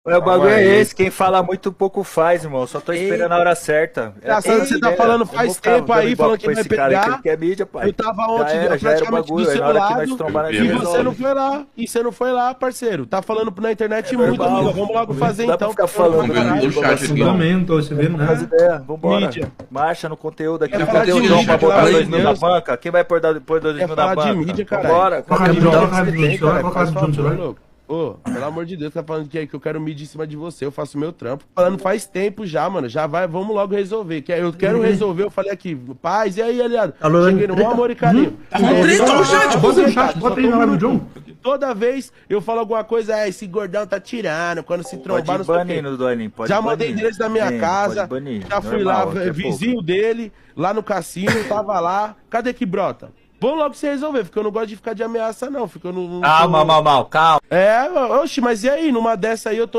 O bagulho Calma é aí. esse, quem fala muito pouco faz, irmão. Só tô esperando a hora certa. Engraçado, você tá falando faz tempo aí, falando que vai Cara que ele pegar. quer mídia, pai. Eu tava ontem Já era o praticamente do bagulho. Aí seu na hora que nós lado trombar, nós Eu vi e a você não resolve. foi lá. E você não foi lá, parceiro. Tá falando na internet muito, normal. amigo. Vamos logo fazer Dá pra então. ficar porque eu não falando vou Vamos ver caralho. no chat aqui. Fundamento, você vê, Faz né? ideia, vambora. Mídia. Marcha no conteúdo aqui. Quer O falar de conteúdão mídia, pra pelo botar amor 2 de mil na Deus? banca. Quem vai pôr 2 Quer mil na falar de banca? mídia, caralho? Vambora. Coloca a mídia, Então coloca a você mídia no tem, celular, cara. coloca a Faz mídia no favor, celular. louco. Ô, pelo amor de Deus, tá falando que eu quero mídia em cima de você, eu faço meu trampo. Falando faz tempo já, mano. Já vai, vamos logo resolver. Que eu quero resolver, eu falei aqui, paz, e aí, aliado? Alô, Cheguei no bom amor e carinho. Tá falando treta no chat, bota no chat, bota aí na live do John. Toda vez eu falo alguma coisa, esse gordão tá tirando, quando se trombar, Pode não sei o quê. banir no Doanin, pode Já banir. mandei endereço da minha Sim, casa, pode banir. já fui Normal, lá, daqui a vizinho dele, lá no cassino, tava lá. Cadê que brota? Vamos logo se resolver, porque eu não gosto de ficar de ameaça, não. Fica no. Calma, mal, calma. É, oxe, mas e aí? Numa dessa aí eu tô